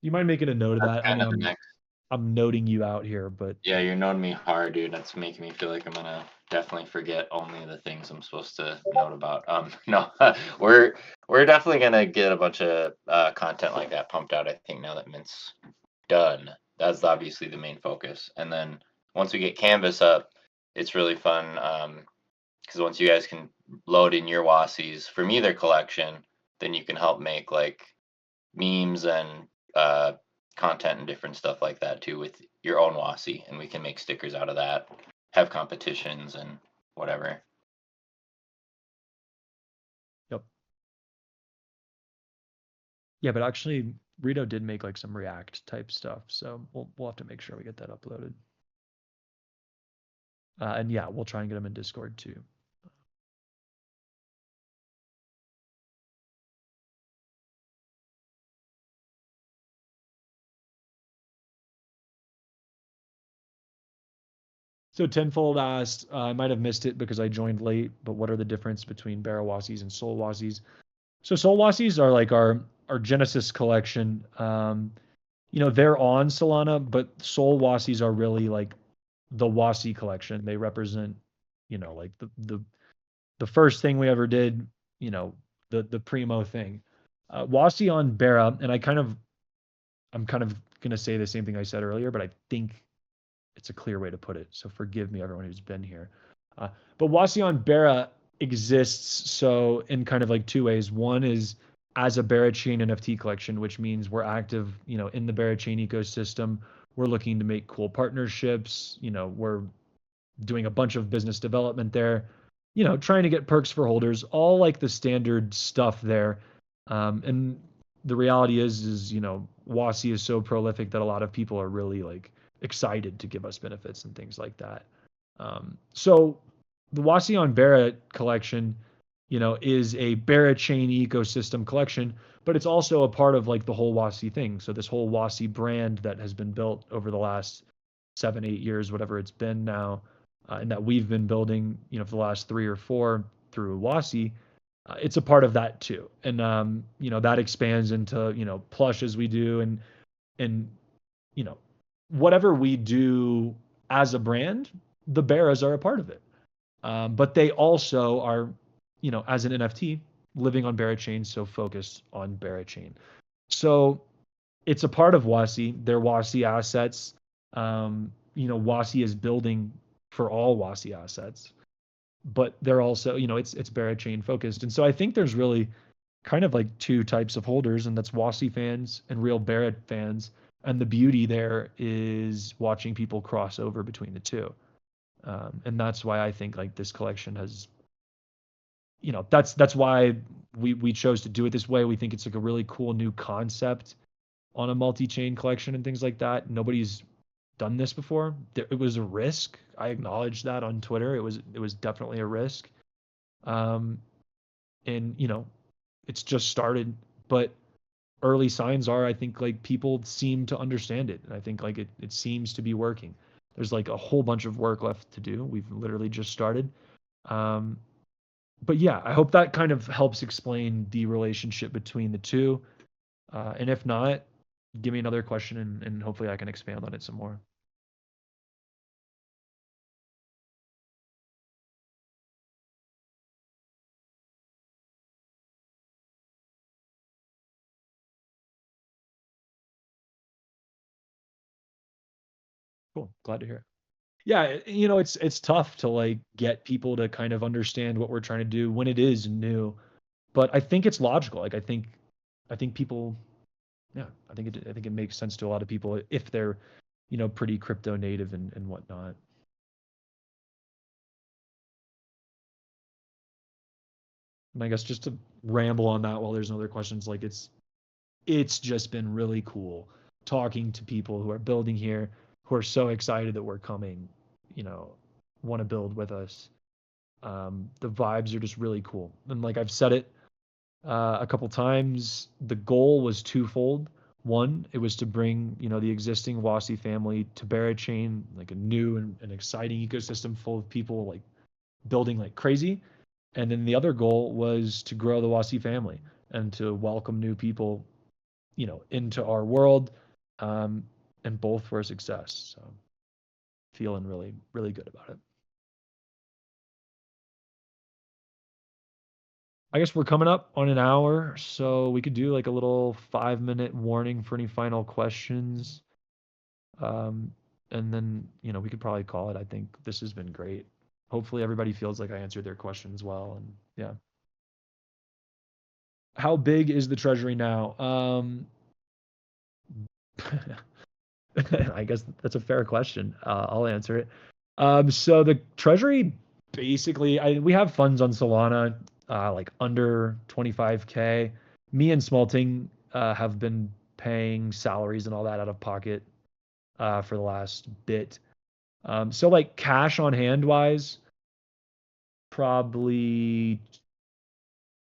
You mind making a note of that? I know the next. I'm noting you out here, but Yeah, you're noting me hard, dude. That's making me feel like I'm gonna definitely forget only the things I'm supposed to note about. No, we're definitely gonna get a bunch of content like that pumped out. I think now that Mint's done, that's obviously the main focus. And then once we get Canvas up, it's really fun because once you guys can load in your Wassies from either collection, then you can help make like memes and content and different stuff like that too with your own Wassie, and we can make stickers out of that, have competitions and whatever. yep. Yeah, but actually Rito did make like some React type stuff, so we'll have to make sure we get that uploaded. And yeah, we'll try and get them in Discord too. So Tenfold asked, I might have missed it because I joined late, but what are the difference between Barawasis and Soul Wassies? So Soul Wassies are like our Genesis collection. They're on Solana, but Soul Wassies are really like the Wassie collection. They represent, like the first thing we ever did, the primo thing. Wassie on Bara, and I'm kind of gonna say the same thing I said earlier, but I think it's a clear way to put it. So forgive me, everyone who's been here. But Wassie on Bara exists so in kind of like two ways. One is as a Barachain NFT collection, which means we're active, in the Barachain ecosystem. We're looking to make cool partnerships. We're doing a bunch of business development there. Trying to get perks for holders, all like the standard stuff there. And the reality is Wassie is so prolific that a lot of people are really like excited to give us benefits and things like that. So the Wassie on Barrett collection, is a Barrett chain ecosystem collection, but it's also a part of like the whole Wassie thing. So this whole Wassie brand that has been built over the last 7, 8 years, whatever it's been now, and that we've been building, for the last 3 or 4 through Wassie, it's a part of that too. And that expands into plushes we do, and you know whatever we do as a brand, the Barras are a part of it. But they also are, as an NFT, living on Barra Chain, so focused on Barra Chain. So it's a part of Wassie. They're Wassie assets. Wassie is building for all Wassie assets, but they're also, it's Barra Chain focused. And so I think there's really kind of like two types of holders, and that's Wassie fans and real Barrett fans. And the beauty there is watching people cross over between the two. And that's why I think like this collection has, that's why we chose to do it this way. We think it's like a really cool new concept on a multi-chain collection and things like that. Nobody's done this before. It was a risk. I acknowledged that on Twitter. It was definitely a risk. And it's just started, but early signs are, I think, like people seem to understand it, and I think like it seems to be working. There's like a whole bunch of work left to do. We've literally just started. But yeah, I hope that kind of helps explain the relationship between the two. And if not, give me another question, and hopefully I can expand on it some more. Cool. Glad to hear it. Yeah, it's tough to like get people to kind of understand what we're trying to do when it is new, but I think it's logical. Like I think people, yeah, I think it makes sense to a lot of people if they're, pretty crypto native and whatnot. And I guess just to ramble on that while there's no other questions, like it's just been really cool talking to people who are building here, who are so excited that we're coming, you know, want to build with us. The vibes are just really cool. And like I've said it a couple times, the goal was twofold. One, it was to bring, the existing Wassie family to Barachain, like a new and exciting ecosystem full of people like building like crazy. And then the other goal was to grow the Wassie family and to welcome new people, into our world. Um, and both were a success. So feeling really, really good about it. I guess we're coming up on an hour, so we could do like a little 5 minute warning for any final questions. Um, and then, we could probably call it. I think this has been great. Hopefully everybody feels like I answered their questions well. And yeah. How big is the treasury now? I guess that's a fair question. I'll answer it. So the treasury basically, we have funds on Solana, like under 25K. Me and Smelting have been paying salaries and all that out of pocket for the last bit. So like cash on hand wise, probably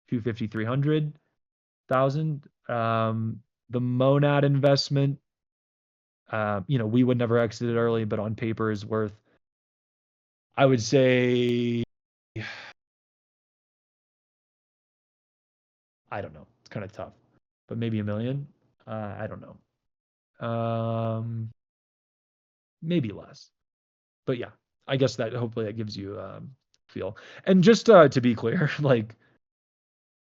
250, 300,000. The Monad investment, we would never exit it early, but on paper is worth, I would say, I don't know. It's kind of tough, but maybe 1 million. I don't know. Maybe less, but yeah, I guess that hopefully that gives you feel. And just to be clear, like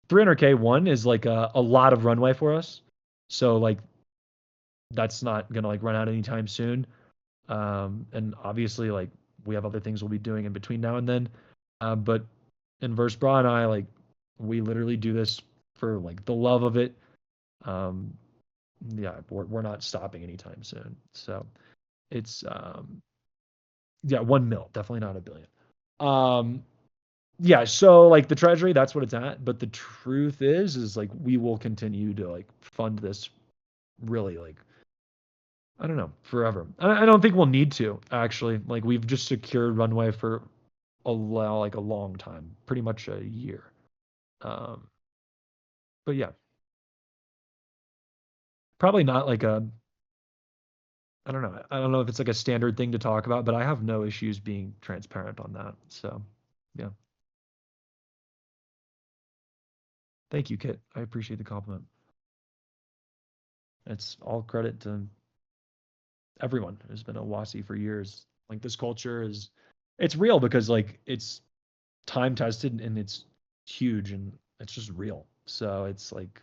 300K one is like a lot of runway for us. So like that's not gonna like run out anytime soon. And obviously like we have other things we'll be doing in between now and then. But Inverse Bra and I, like, we literally do this for like the love of it. Um, yeah, we're not stopping anytime soon. So it's yeah, 1 mil, definitely not a billion. Um, Yeah, so like the treasury, that's what it's at. But the truth is like we will continue to like fund this really like I don't know forever. I don't think we'll need to actually. Like we've just secured runway for like a long time, pretty much a year. Um, but yeah, probably not like a I don't know. I don't know if it's like a standard thing to talk about, but I have no issues being transparent on that. So, yeah. Thank you, Kit. I appreciate the compliment. It's all credit to everyone who's been a Wassie for years. Like this culture is it's real because like it's time tested and it's huge and it's just real. So it's like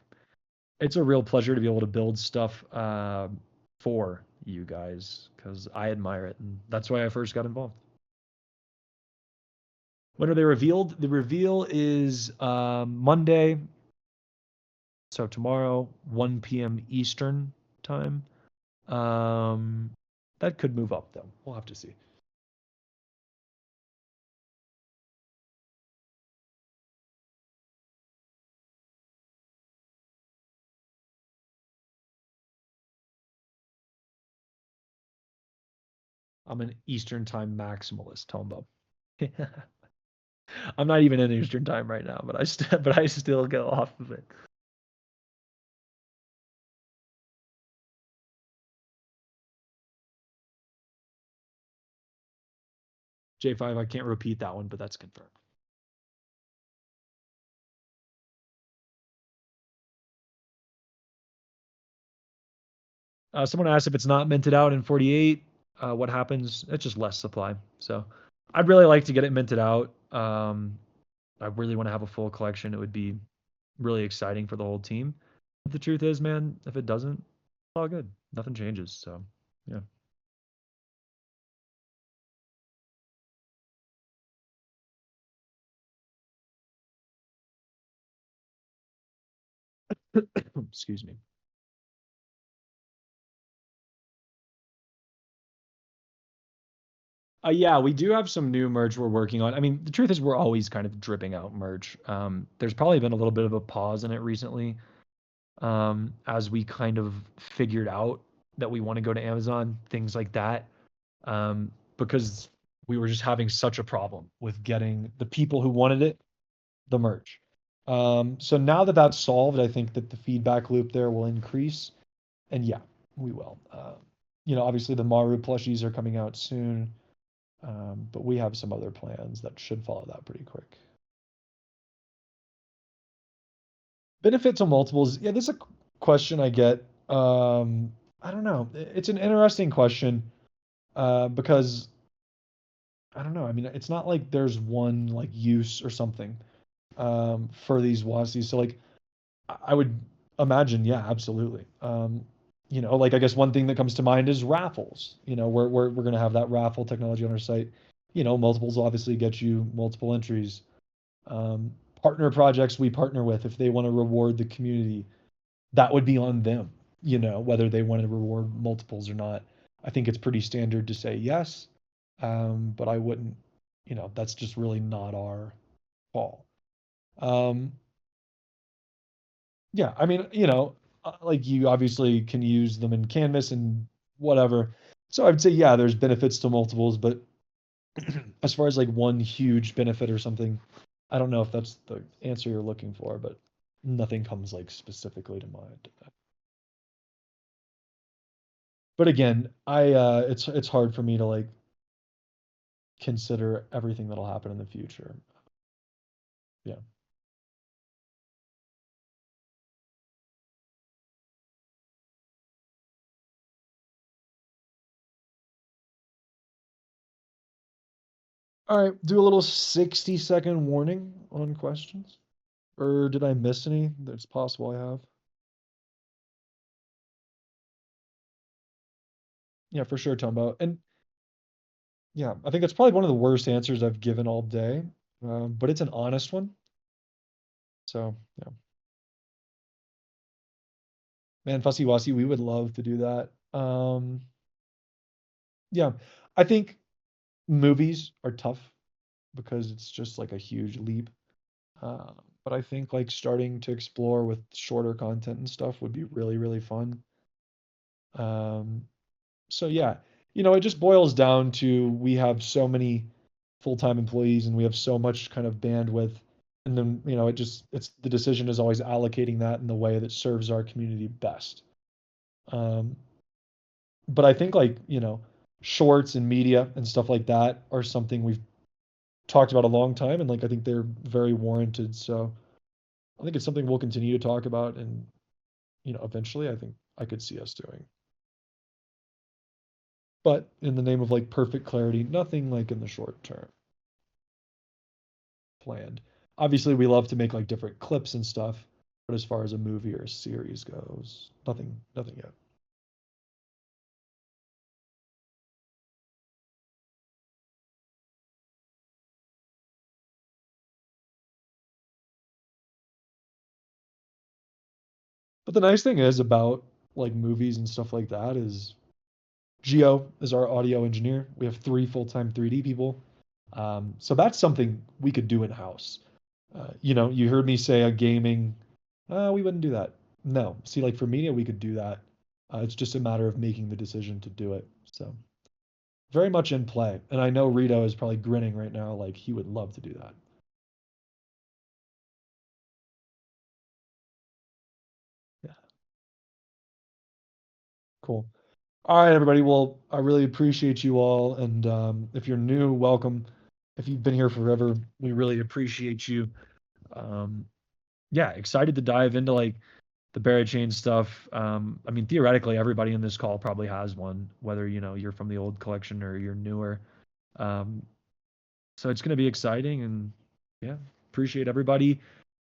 it's a real pleasure to be able to build stuff for you guys because I admire it and that's why I first got involved. When are they revealed? The reveal is Monday, so tomorrow, 1 p.m. Eastern time. Um, that could move up though. We'll have to see. I'm an Eastern time maximalist, Tombo. I'm not even in Eastern time right now, but I still go off of it. J5, I can't repeat that one, but that's confirmed. Someone asked if it's not minted out in 48, what happens? It's just less supply. So I'd really like to get it minted out. I really want to have a full collection. It would be really exciting for the whole team. But the truth is, man, if it doesn't, it's all good. Nothing changes. So yeah. Excuse me. Yeah, we do have some new merch we're working on. I mean, the truth is we're always kind of dripping out merch. There's probably been a little bit of a pause in it recently, as we kind of figured out that we want to go to Amazon, things like that, because we were just having such a problem with getting the people who wanted it, the merch. So now that that's solved, I think that the feedback loop there will increase, and yeah, we will. Obviously the Maru plushies are coming out soon. But we have some other plans that should follow that pretty quick. Benefits on multiples. Yeah, this is a question I get. I don't know. It's an interesting question because I don't know. I mean, it's not like there's one like use or something for these WASIs. So like, I would imagine, yeah, absolutely. Like I guess one thing that comes to mind is raffles. We're gonna have that raffle technology on our site. Multiples obviously get you multiple entries. Partner projects we partner with, if they want to reward the community, that would be on them, whether they want to reward multiples or not. I think it's pretty standard to say yes, but I wouldn't, that's just really not our call. Um, yeah, I mean, like you obviously can use them in Canvas and whatever. So I would say, yeah, there's benefits to multiples, but as far as like one huge benefit or something, I don't know if that's the answer you're looking for, but nothing comes like specifically to mind. But again, it's hard for me to like consider everything that'll happen in the future. Yeah. All right, do a little 60-second warning on questions. Or did I miss any? It's possible I have. Yeah, for sure, Tombo. And yeah, I think that's probably one of the worst answers I've given all day. But it's an honest one. So yeah. Man, Fussy Wussy, we would love to do that. Yeah. I think movies are tough because it's just like a huge leap. But I think like starting to explore with shorter content and stuff would be really, really fun. Um, so yeah, it just boils down to we have so many full-time employees and we have so much kind of bandwidth. And then, it's the decision is always allocating that in the way that serves our community best. Um, but I think like, shorts and media and stuff like that are something we've talked about a long time. And like, I think they're very warranted. So I think it's something we'll continue to talk about. And, eventually I think I could see us doing. But in the name of like perfect clarity, nothing like in the short term planned. Obviously, we love to make like different clips and stuff, but as far as a movie or a series goes, nothing yet. But the nice thing is about like movies and stuff like that is Geo is our audio engineer. We have 3 full-time 3D people. So that's something we could do in house. You heard me say a gaming, we wouldn't do that. No, see, like for media, we could do that. It's just a matter of making the decision to do it. So very much in play. And I know Rito is probably grinning right now, like he would love to do that. Yeah, cool. All right, everybody. Well, I really appreciate you all. And if you're new, welcome. If you've been here forever, we really appreciate you. Um, yeah, excited to dive into like the Barachain stuff. I mean, theoretically, everybody in this call probably has one, whether you're from the old collection or you're newer. Um, so it's going to be exciting, and yeah, appreciate everybody.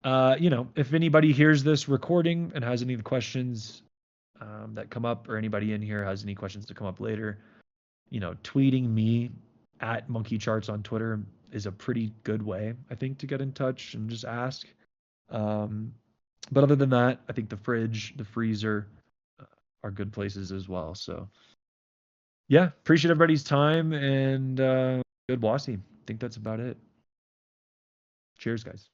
If anybody hears this recording and has any questions that come up, or anybody in here has any questions to come up later, tweeting me at Monkey Charts on Twitter is a pretty good way, I think, to get in touch and just ask. Um, but other than that, I think the fridge, the freezer are good places as well. So yeah, appreciate everybody's time and good Wassie. I think that's about it. Cheers, guys.